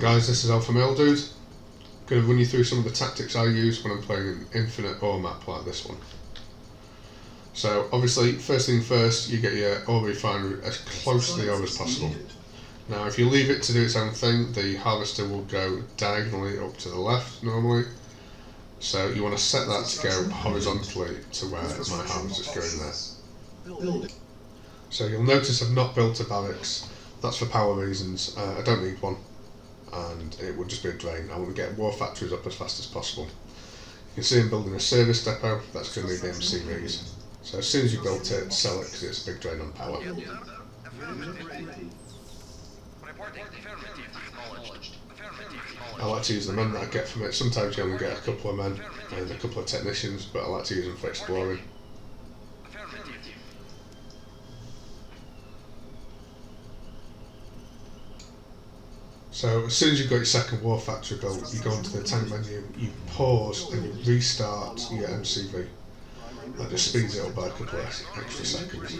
guys, this is Alpha Male Dude. I'm going to run you through some of the tactics I use when I'm playing an infinite ore map like this one. So obviously, first thing first, you get your ore refinery as close to the ore as possible. Now if you leave it to do its own thing, the harvester will go diagonally up to the left normally. So you want to set that to go horizontally to where my harvester is going there. So you'll notice I've not built a barracks. That's for power reasons. I don't need one, and it would just be a drain. I want to get war factories up as fast as possible. You can see I'm building a service depot. That's going to need the MCVs. So as soon as you built it, sell it because it's a big drain on power. I like to use the men that I get from it. Sometimes you only get a couple of men and a couple of technicians, but I like to use them for exploring. So as soon as you've got your second war factory built, you go into the tank menu, you pause and you restart your MCV. That just speeds it up by a couple of extra seconds.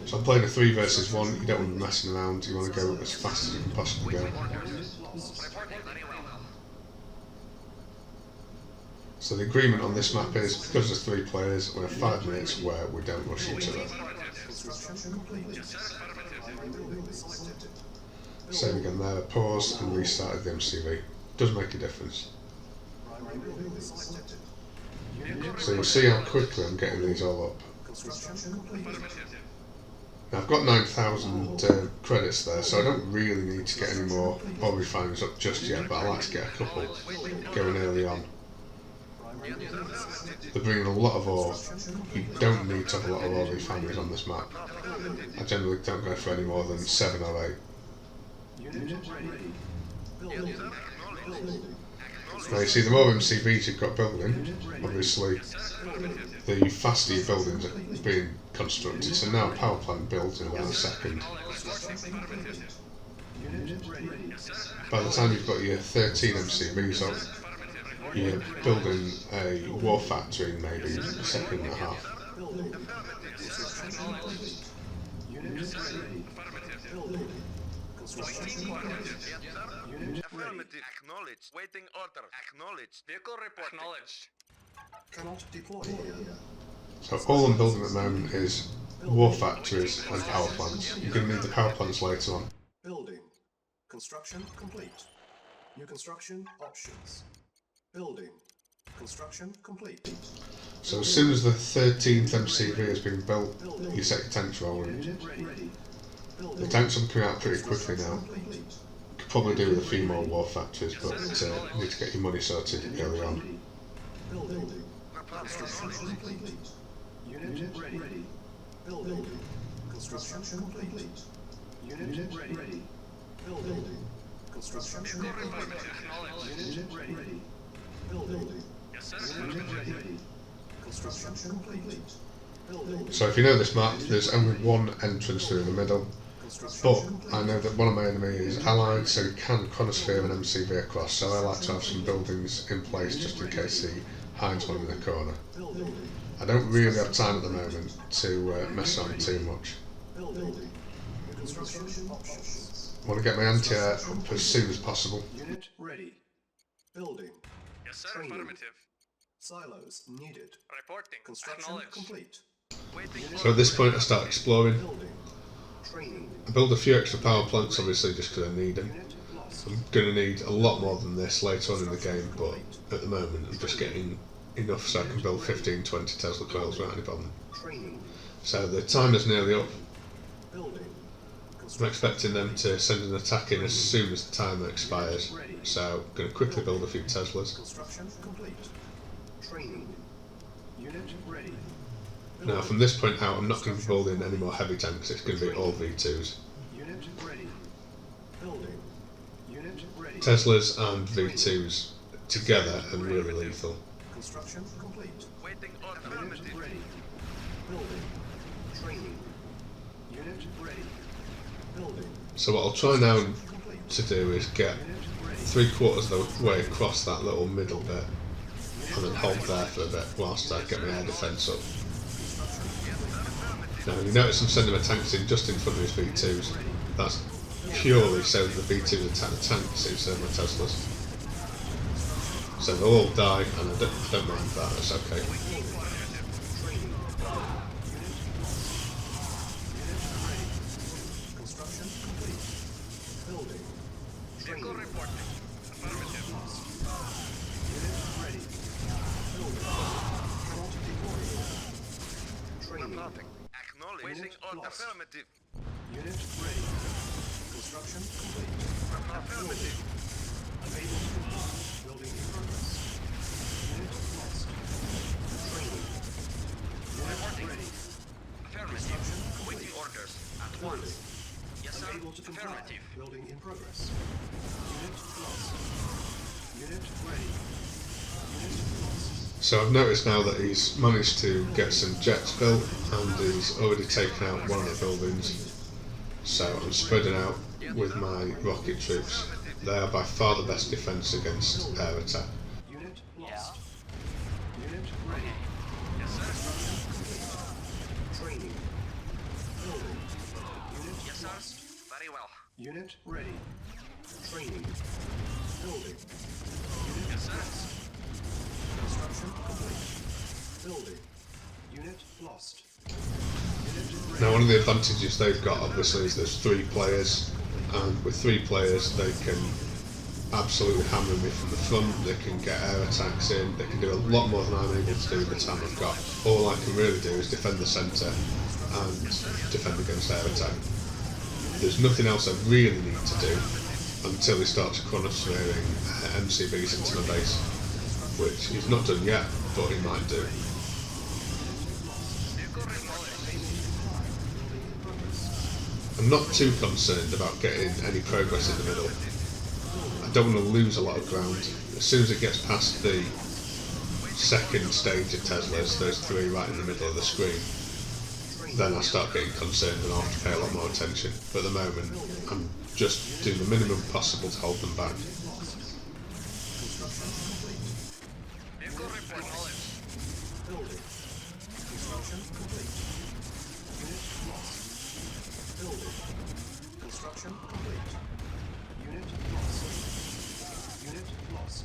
So I'm playing a 3 versus 1, you don't want to be messing around, you want to go as fast as you can possibly go. So the agreement on this map is, because there's 3 players, we have 5 minutes where we don't rush each other. Same again there, pause and restarted the MCV. Does make a difference. So you'll see how quickly I'm getting these all up. Now I've got 9,000 credits there, so I don't really need to get any more ore refineries up just yet, but I like to get a couple going early on. They're bringing a lot of ore. You don't need to have a lot of ore refineries on this map. I generally don't go for any more than 7 or 8. Now you see, the more MCVs you've got building, obviously the faster your buildings are being constructed. So now a power plant builds in about a second. By the time you've got your 13 MCVs up, you're building a war factory in maybe a second and a half. Affirmative. Acknowledged. Waiting order. Acknowledged. Vehicle report. Acknowledged. Cannot deploy. So all I'm building at the moment is war factories and power plants. You're going to need the power plants later on. Building. Construction complete. New construction options. Building. Construction complete. So as soon as the 13th MCV has been built, you set your tanks rolling. The tanks will be coming out pretty quickly now. Could probably do with a few more war factories, but you need to get your money sorted early on. Building. Construction complete. Unit ready. Building. Construction complete. Unit ready. Building. Construction complete. Unit ready. Building. Unit ready. Construction complete. Building. So if you know this map, there's only one entrance through the middle, but I know that one of my enemies is allied, so he can chronosphere an MCV across, so I like to have some buildings in place just in case he hides one in the corner. I don't really have time at the moment to mess on too much. I want to get my anti-air up as soon as possible. Unit ready. Building. Yes, sir. Affirmative. Silos needed. Reporting. Construction complete. Waiting So at this point I start exploring. Building. Training. I build a few extra power plants obviously just because I need them. Unit lost. I'm going to need a lot more than this later on in the game, but at the moment I'm just getting enough so I can build 15-20 Tesla coils without any problem. Training. So the time is nearly up. Building. I'm expecting them to send an attack in as soon as the timer expires, so I'm going to quickly build a few Teslas. Construction complete. Training. Unit ready. Now from this point out I'm not going to be building any more heavy tanks, it's going to be all V2s. Unit ready. Building. Unit ready. Teslas and V2s together are really lethal. Construction complete. Waiting order. Unit Affirmative. ready. Building. Training. Unit ready. Building. So what I'll try now Complete. to do is get Unit ready. 3/4 of the way across that little middle bit and then hold there for a bit whilst I get my air defence up. Now you notice I'm sending my tanks in just in front of his V2s. That's purely so that the V2s attack the tanks instead of my Teslas. So they'll all die, and I don't mind that, that's okay. Construction complete. Building. Training. Vehicle reporting. Affirmative. Unit ready. Building. Cannot deploy. Training. Reporting. Acknowledge. Waiting Unit order. lost. Affirmative. Unit ready. Construction complete. Affirmative. Unable to comply. Building in progress. Unit lost. Training. Unit ready. Affirmative. Waiting orders. At once. Yes, sir. Unable to comply. Affirmative. Building in progress. Unit lost. Unit ready. Unit lost. So I've noticed now that he's managed to get some jets built, and he's already taken out one of the buildings. So I'm spreading out with my rocket troops. They are by far the best defence against air attack. Unit lost. Unit ready. Yes, sir. Training. Building. Unit Yes, sir. lost. Very well. Unit ready. Training. Building. Unit Yes, sir. lost. Construction complete. Building. Unit lost. Unit ready. Now one of the advantages they've got obviously is there's 3 players, and with 3 players they can absolutely hammer me from the front, they can get air attacks in, they can do a lot more than I'm able to do with the time I've got. All I can really do is defend the centre and defend against air attack. There's nothing else I really need to do until he starts chronosphering MCBs into my base, which he's not done yet, but he might do. I'm not too concerned about getting any progress in the middle. I don't want to lose a lot of ground. As soon as it gets past the second stage of Teslas, those 3 right in the middle of the screen, then I start getting concerned and I'll have to pay a lot more attention. But at the moment, I'm just doing the minimum possible to hold them back. Vehicle report. Building. Construction complete. Unit lost. Building. Construction complete. Unit lost. Unit lost.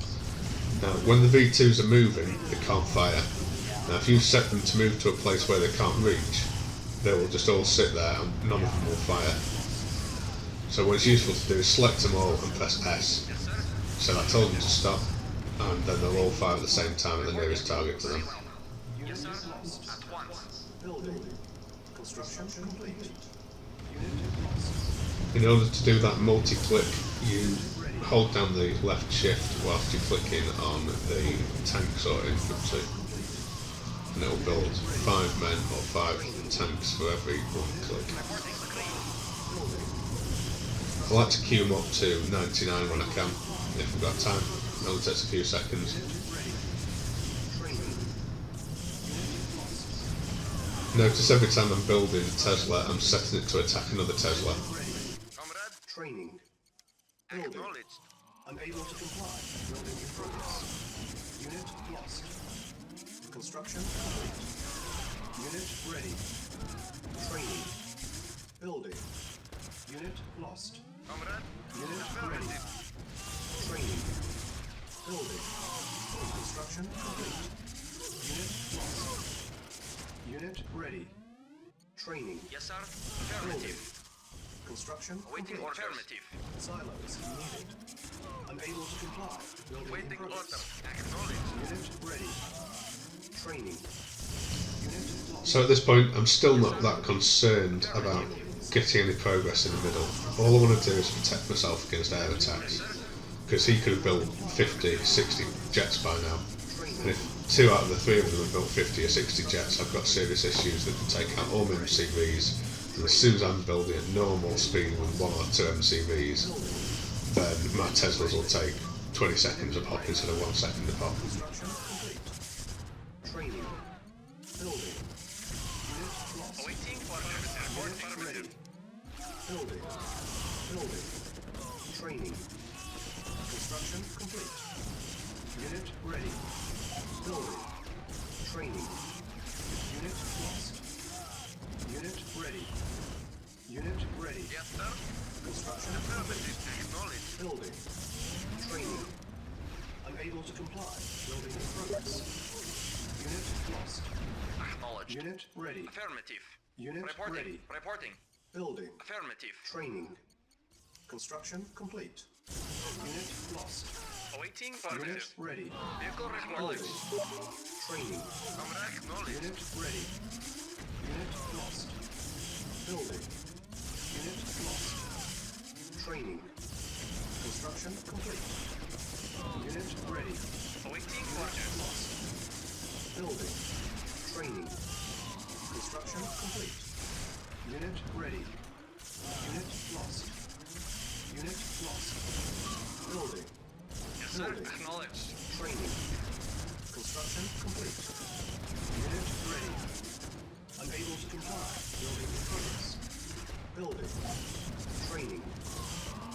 Now, when the V2s are moving, they can't fire. Now, if you set them to move to a place where they can't reach, they will just all sit there and none of them will fire. So what it's useful to do is select them all and press S. So I told them to stop, and then they'll all fire at the same time at the nearest target to them. Unit Yes, sir. lost. At once. Building. Construction complete. Unit lost. In order to do that multi-click, you hold down the left shift whilst you're clicking on the tanks or infantry, and it will build 5 men or 5 tanks for every one click. I like to queue them up to 99 when I can, if we've got time. It only takes a few seconds. Notice every time I'm building a Tesla, I'm setting it to attack another Tesla. Comrade. Training. Building. Acknowledged. Unable to comply. Building in progress. Unit lost. Construction complete. Unit ready. Training. Building. Unit lost. Comrade. Unit ready. Training. Building. Construction complete. Unit lost. Unit ready. Training. Yes, sir. Building. Affirmative. Construction Waiting complete. order. Affirmative. Silos needed. Unable to comply. Building in Waiting order. progress. Acknowledged. Unit ready. Training. Unit lost. So at this point, I'm still not that concerned about getting any progress in the middle. All I want to do is protect myself against air attacks, because he could have built 50, 60 jets by now. And if 2 out of the 3 of them have built 50 or 60 jets, I've got serious issues that can take out all my MCVs. And as soon as I'm building at normal speed with 1 or 2 MCVs, then my Teslas will take 20 seconds a pop instead of 1 second a pop. Construction complete. Training. Building. Unit lost. Waiting for report. Unit ready. Affirmative. Building. Building. Training. Construction complete. Unit ready. Building. Training. Unit lost. Unit ready. Unit ready. Yes, sir. Construction Affirmative. Acknowledged. building. Training. Unable to comply. Building in progress. Unit lost. Acknowledged. Unit ready. Affirmative. Unit Reporting. ready. Reporting. Building. Affirmative. Training. Construction complete. Unit lost. Awaiting. Unit Affirmative. ready. Vehicle Building. acknowledged. Training. Comrade acknowledged. Unit ready. Unit lost. Building. Unit lost. Training. Construction complete. Unit ready. Awaiting Unit orders. lost. Building. Training. Construction complete. Unit ready. Unit lost. Unit lost. Building. Yes, sir. Building. Acknowledged. Training. Construction complete. Unit ready. Unable to comply. Building in progress. Building. Training.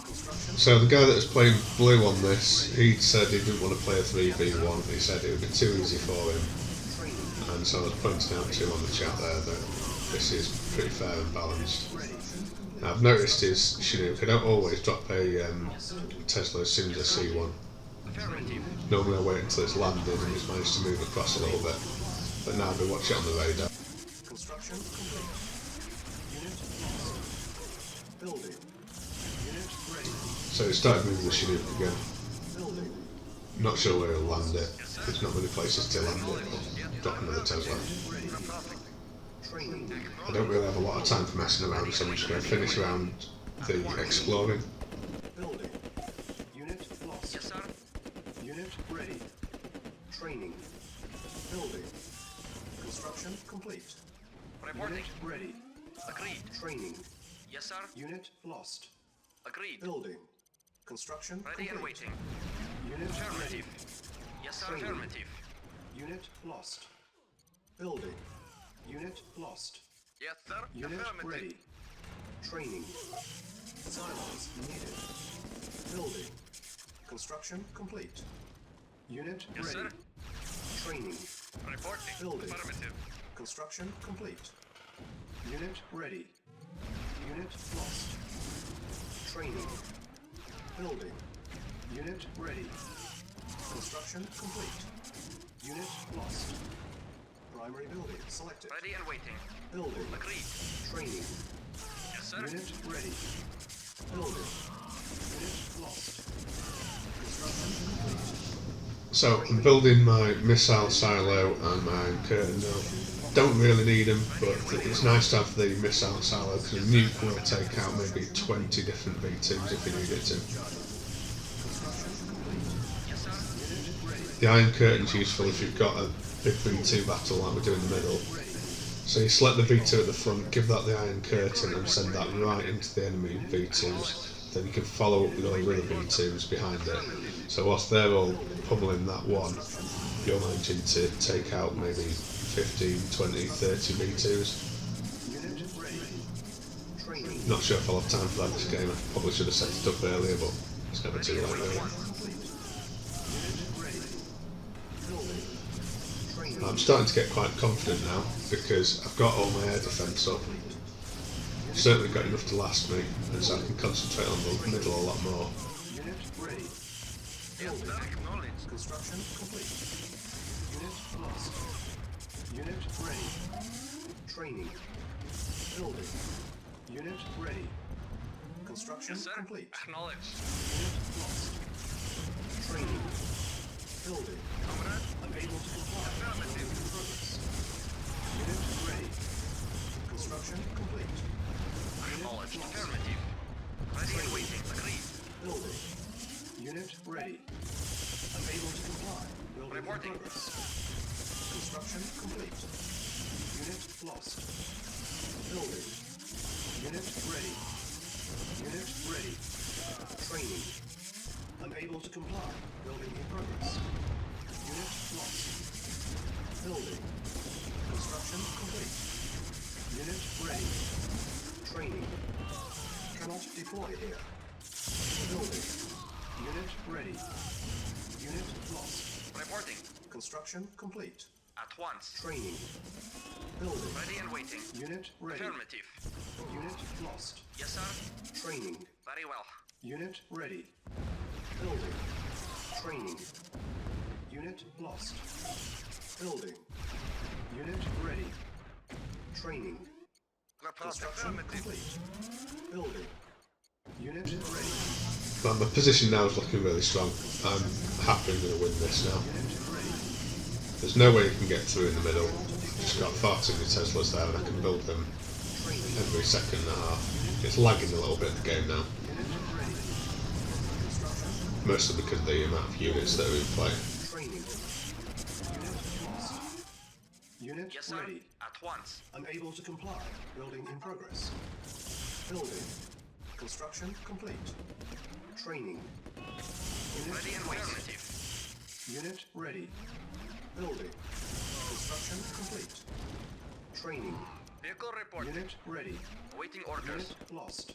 Construction. So the guy that was playing blue on this, he said he didn't want to play a 3v1. He said it would be too easy for him. Training. And so I was pointing out to him on the chat there that this is pretty fair and balanced. Ready. Now, I've noticed his Chinook, I don't always drop a Tesla as soon as I see one. Affirmative. Normally I wait until it's landed and it's managed to move across a little bit. But now we watch it on the radar. Construction complete. Unit lost. Building. Unit ready. So it started moving the Chinook again. Building. Not sure where he'll land it. There's not many places to land it. But drop another Tesla. Ready. Training. I don't really have a lot of time for messing around, so I'm just going to finish around the exploring. Building. Unit lost. Yes, sir. Unit ready. Training. Building. Construction complete. Reporting. Unit ready. Agreed. Training. Yes, sir. Unit lost. Agreed. Building. Construction Ready and complete. waiting. Unit ready. Affirmative. Yes, sir. Training. Affirmative. Unit lost. Building. Unit lost. Yes, sir. Unit Affirmative. ready. Training. Silos needed. Building. Construction complete. Unit Yes, ready. sir. Training. Reporting. Building. Affirmative. Construction complete. Unit ready. Unit lost. Training. Building. Unit ready. Construction complete. Unit lost. Primary building selected. Ready and waiting. Building. Agreed. Training. Yes, sir. Unit ready. Building. Unit lost. Construction complete. So I'm building my missile silo and my curtain now. Don't really need them, but it's nice to have the missile silo because a nuke will take out maybe 20 different V2s if you need it to. Construction complete. Yes, sir. Unit ready. The iron curtain's useful if you've got a big V2 battle like we do in the middle. Ready. So you select the V2 at the front, give that the iron curtain and send that right into the enemy V2s. Then you can follow up with all the other V2s behind it. So whilst they're all pummeling that one, you're managing to take out maybe 15, 20, 30 V2s. Unit ready. Training. Not sure if I'll have time for that this game. I probably should have set it up earlier, but it's never too late really. Complete. Unit ready. Building. Training. I'm starting to get quite confident now because I've got all my air defence up. Certainly got enough to last me, and so I can concentrate on the middle a lot more. Unit ready. Yes, Building. sir. Acknowledged. Construction complete. Unit lost. Unit ready. Training. Building. Unit ready. Construction Yes, sir. complete. Acknowledged. Unit lost. Training. Building. Comrade. Unable to comply. Affirmative. Building in progress. Unit ready. Construction complete. Acknowledged. Affirmative. Ready and waiting. Agreed. Building. Unit ready. Unable to comply. Building Reporting. in progress. Construction complete. Unit lost. Building. Unit ready. Unit ready. Training. Unable to comply. Building in progress. Unit lost. Building. Construction complete. Unit ready. Training. Cannot deploy here. Building. Unit ready. Unit lost. Reporting. Construction complete. At At once. Training. Building. Ready and waiting. Unit ready. Affirmative. Unit lost. Yes, sir. Training. Very well. Unit ready. Building. Training. Unit lost. Building. Unit ready. Training. Construction complete. Building. Unit ready. But my position now is looking really strong. I'm happy I'm going to win this now. Unit ready. There's no way you can get through in the middle. Just got far too many Teslas there and I can build them every second and a half. It's lagging a little bit the game now. Unit ready. Construction. Mostly because of the amount of units that are in play. Training. Unit lost. Unit Yes, sir. ready. At once. Unable to comply. Building in progress. Building. Construction complete. Training. Unit Ready and lost. affirmative. Unit ready. Building. Construction complete. Training. Vehicle reporting. Unit ready. Awaiting orders. Unit lost.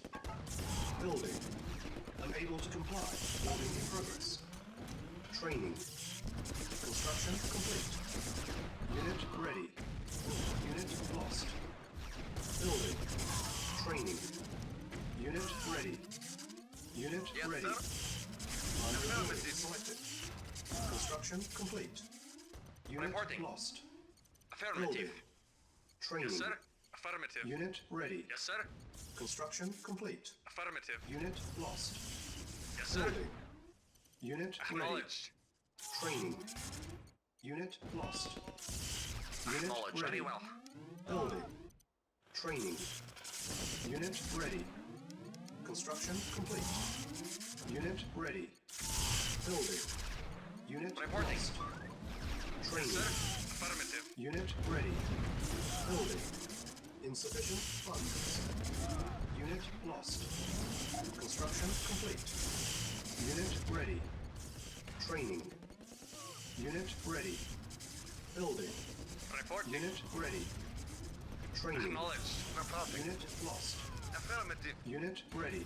Building. Unable to comply. Building in progress. Training. Construction complete. Unit ready. Unit lost. Building. Training. Unit ready. Unit Yes, ready. sir. Primary building Affirmative. selected. Construction complete. Unit Reporting. lost. Affirmative. Building. Training. Yes, sir. Affirmative. Unit ready. Yes, sir. Construction complete. Affirmative. Unit lost. Yes, sir. Building. Unit ready. Acknowledged. Training. Unit lost. Unit Acknowledged. ready. Very well. Building. Training. Unit ready. Construction complete. Unit ready. Building. Unit Reporting. lost. Yes, Training. sir. Affirmative. Unit ready. Building. Insufficient funds. Unit lost. Construction complete. Unit ready. Training. Unit ready. Building. Reporting. Unit ready. Training. Acknowledged. Reporting. Unit lost. Affirmative. Unit ready.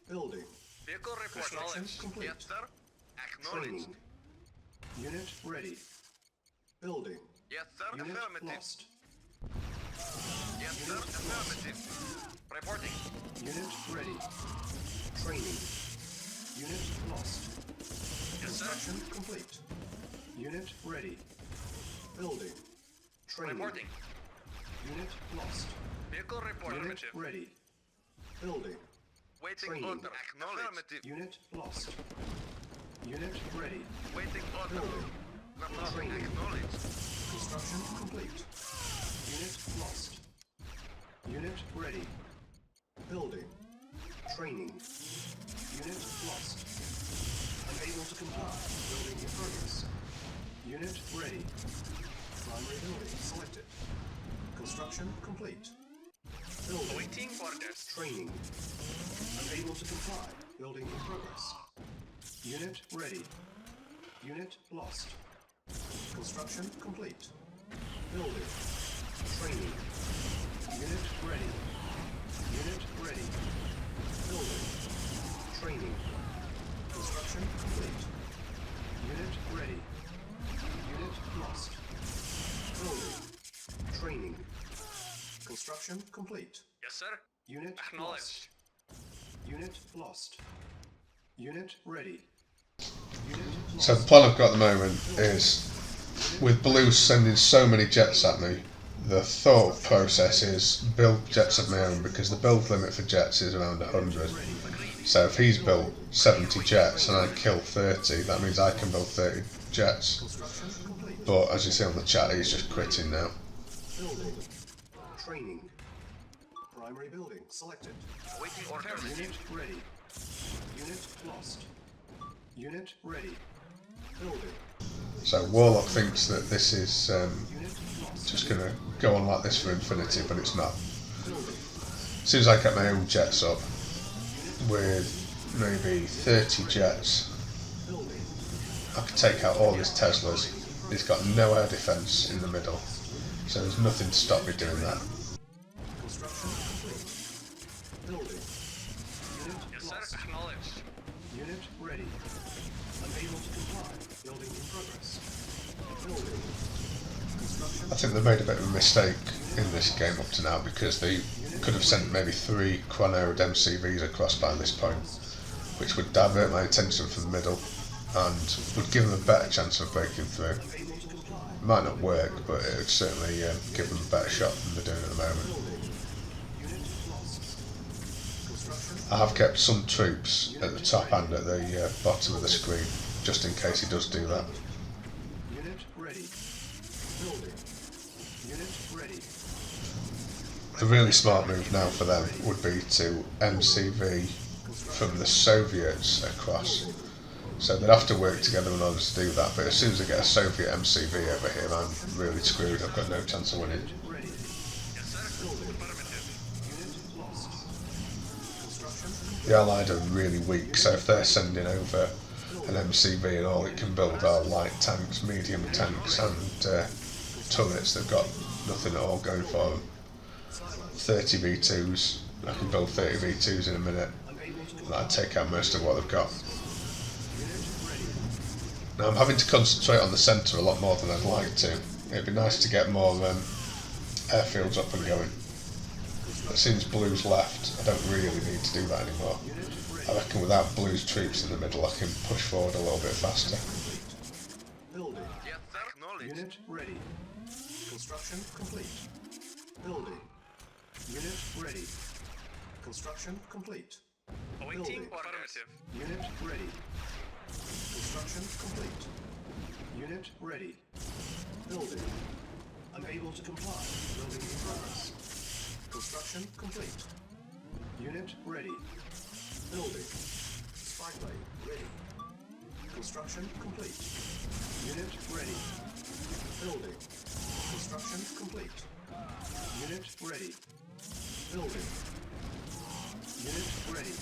Building. Vehicle report. Construction Acknowledged. complete. Yes, sir. Acknowledged. Training. Unit ready. Building. Yes, sir. Unit Affirmative. lost. Yes, sir. Unit Affirmative. Reporting. Unit ready. Training. Unit lost. Yes, sir. Construction complete. Unit ready. Building. Training. Reporting. Unit lost. Vehicle report. Unit Affirmative. ready. Building. Waiting Training. order. Acknowledged. Affirmative. Unit lost. Unit ready. Waiting order. Building. Reporting. Training. Acknowledged. Construction complete. Unit lost. Unit ready. Building. Training. Unit lost. Unable to comply. Building in progress. Unit ready. Primary building selected. Construction complete. Building. Waiting orders. Training. Unable to comply. Building in progress. Unit ready. Unit lost. Construction complete. Building. Training. Unit ready. Unit ready. Building. Training. Construction complete. Unit ready. Unit lost. Building. Training. Construction complete. Yes, sir. Unit lost. Acknowledged. Unit lost. Unit ready. Unit lost. So the plan I've got at the moment is, with Blue sending so many jets at me, the thought process is build jets of my own, because the build limit for jets is around 100. So if he's built 70 jets and I kill 30, that means I can build 30 jets. Construction complete. But as you see on the chat, he's just quitting now. Building. Training. Primary building selected. Waiting orders. Unit ready. Unit lost. Unit ready. Building. So Warlock thinks that this is Unit lost. just going to go on like this for infinity, but it's not. Building. As soon as I get my own jets up, with maybe 30 jets, Building. I could take out all his Teslas. He's got no air defense in the middle, so there's nothing to stop me doing that. Construction complete. Building. Unit Yes, sir. lost. Acknowledged. Unit ready. Unable to comply. Building in progress. Building. I think they made a bit of a mistake in this game up to now, because they could have sent maybe 3 chronoed MCVs across by this point, which would divert my attention from the middle and would give them a better chance of breaking through. It might not work, but it would certainly give them a better shot than they're doing at the moment. I have kept some troops at the top and at the bottom of the screen, just in case he does do that. Unit ready. Building. Unit ready. The really smart move now for them would be to MCV from the Soviets across. So they'd have to work together in order to do that, but as soon as I get a Soviet MCV over here, I'm really screwed. I've got no chance of winning. Ready. Yes, sir. Building. Unit lost. Construction. The Allied are really weak, so if they're sending over an MCV and all it can build are light tanks, medium tanks and turrets, they've got nothing at all going for them. 30 V2s, I can build 30 V2s in a minute, and that'd take out most of what they've got. Now I'm having to concentrate on the centre a lot more than I'd like to. It'd be nice to get more airfields up and going. As soon as Blue's left, I don't really need to do that anymore. I reckon without Blue's troops in the middle I can push forward a little bit faster. Building. Yes, sir. Acknowledged. Unit ready. Construction complete. Building. Unit ready. Construction complete. Awaiting affirmative. Unit ready. Construction complete. Unit ready. Building. Unable to comply. Building in progress. Construction complete. Unit ready. Building. Spy plane ready. Construction complete. Unit ready. Building. Construction complete. Unit ready. Building. Unit ready.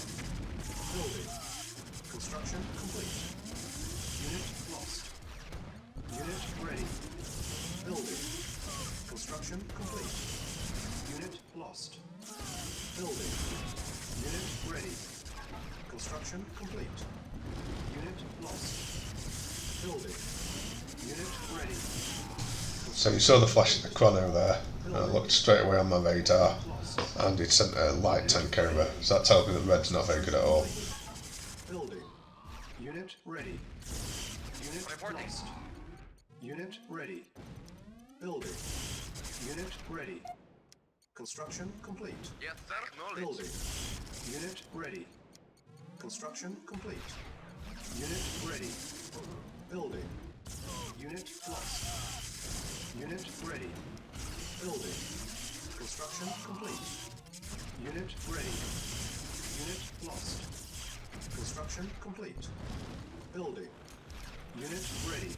Building. Construction complete. Unit lost. Unit ready. Building. Construction complete. Unit lost. Building. Unit ready. Construction complete. Unit lost. Building. Unit ready. So you saw the flash of the chrono there, and I looked straight away on my radar, and he'd sent a light tank over, so that tells me that Red's not very good at all. Building. Unit ready. Unit Reporting. lost. Unit ready. Building. Unit ready. Construction complete. Yes, sir. Acknowledged. Building. Unit ready. Construction complete. Unit ready. Building. Unit lost. Unit ready. Building. Construction complete. Unit ready. Unit lost. Construction complete. Building. Unit ready.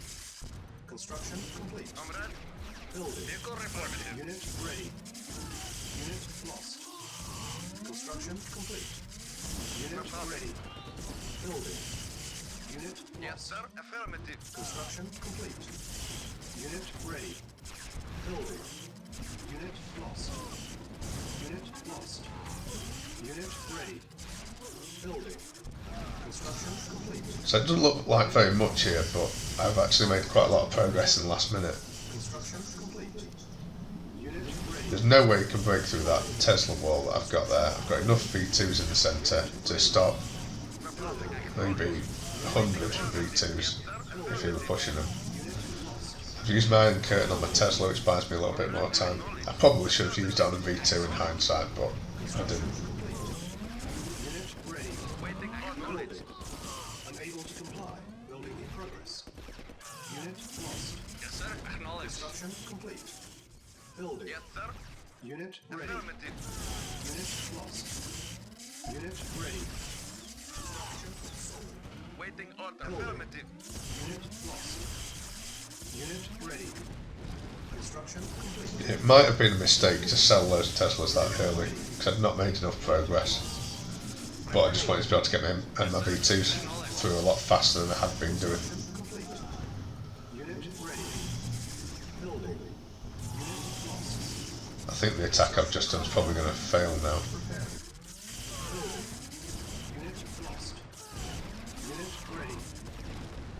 Construction complete. Comrade. Building. Vehicle affirmative. Unit ready. Unit lost. Construction complete. Unit ready. Building. Unit Yes, lost. sir. Affirmative. Construction complete. Unit ready. Building. Unit lost. Unit lost. Unit ready. Building. Construction complete. So it doesn't look like very much here, but I've actually made quite a lot of progress in the last minute. Construction complete. Unit ready. There's no way you can break through that Tesla wall that I've got there. I've got enough V2s in the centre to stop maybe 100 V2s if you were pushing them. I've used my Iron Curtain on my Tesla, which buys me a little bit more time. I probably should have used it on a V2 in hindsight, but I didn't. Unit ready. Waiting. Acknowledged. Unable to comply. Building in progress. Unit lost. Yes, sir. Acknowledged. Construction complete. Building. Yes, sir. Unit ready. Affirmative. Unit lost. Unit ready. Waiting order. Affirmative. Unit lost. Unit ready. Construction complete. It might have been a mistake to sell those Teslas that early, because I'd not made enough progress. But I just wanted to be able to get my V2s through a lot faster than I had been doing. Complete. Unit ready. Building. Unit lost. I think the attack I've just done is probably going to fail now. Preparing. Building. Unit lost. Unit ready.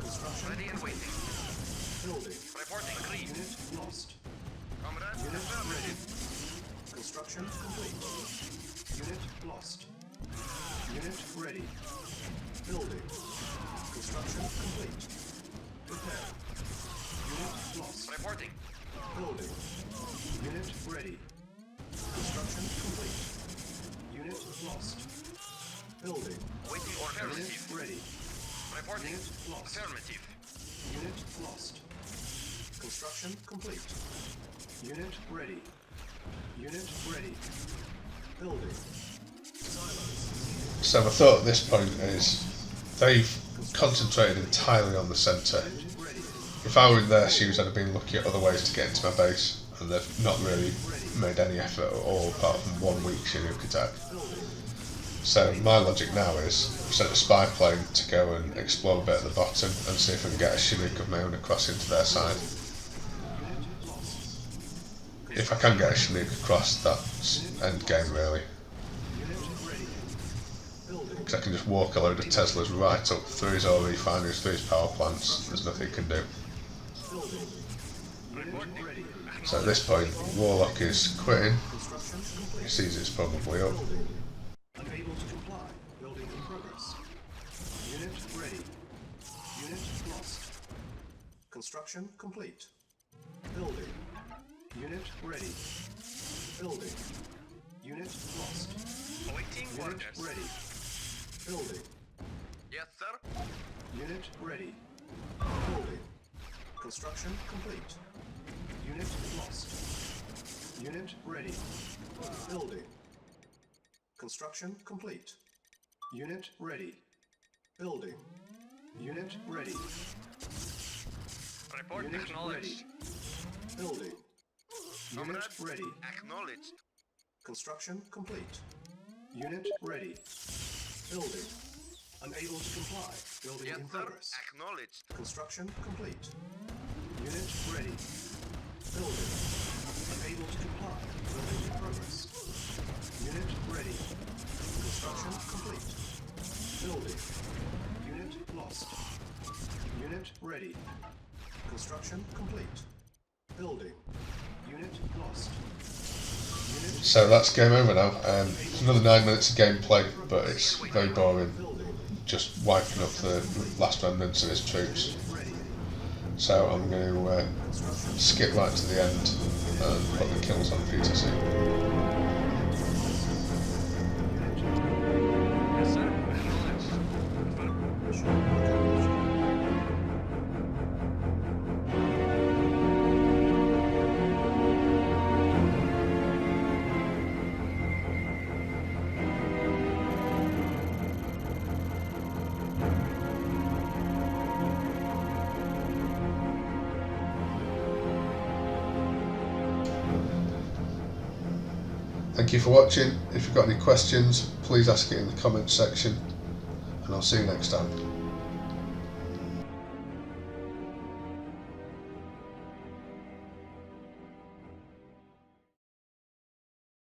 Construction Ready and waiting. building. Reporting. Agreed. Unit lost. Construction complete. Unit lost. Unit ready. Building. Construction complete. Repair. Unit lost. Reporting. Building. Unit ready. Construction complete. Unit lost. Building. Waiting order. Unit Affirmative. ready. Reporting. Unit lost. Affirmative. Unit lost. Construction complete. Unit ready. Unit ready. Building. Silos. So my thought at this point is they've concentrated entirely on the centre. Ready. If I were in their shoes, I'd have been looking at other ways to get into my base, and they've not really made any effort at all apart from 1 week Chinook attack. So my logic now is I've sent a spy plane to go and explore a bit at the bottom and see if I can get a Chinook of my own across into their side. If I can get a Chinook across, that's end game really. Because I can just walk a load of Teslas right up through his oil refineries, through his power plants. There's nothing he can do. So at this point, Warlock is quitting. He sees it's probably up. Unable to comply. Building in progress. Unit ready. Unit lost. Construction complete. Building. Unit ready. Building. Unit lost. Awaiting Unit orders. ready. Building. Yes, sir. Unit ready. Building. Construction complete. Unit lost. Unit ready. Building. Construction complete. Unit ready. Building. Unit ready. Report Unit acknowledged. ready. Building. Unit Comrades, ready. acknowledged. Construction complete. Unit ready. Building. Unable to comply. Building Yes, in sir. progress. Acknowledged. Construction complete. Unit ready. Building. Unable to comply. Building in progress. Unit ready. Construction complete. Building. Unit lost. Unit ready. Construction complete. Building. Unit lost. Unit So that's game over now. It's another 9 minutes of gameplay, but it's very boring. building. Just wiping up the last remnants of his troops. Ready. So I'm going to skip right to the end and put the kills on for you to see. Yes, sir. Acknowledged. Mission accomplished. Thank you for watching. If you've got any questions, please ask it in the comments section, and I'll see you next time.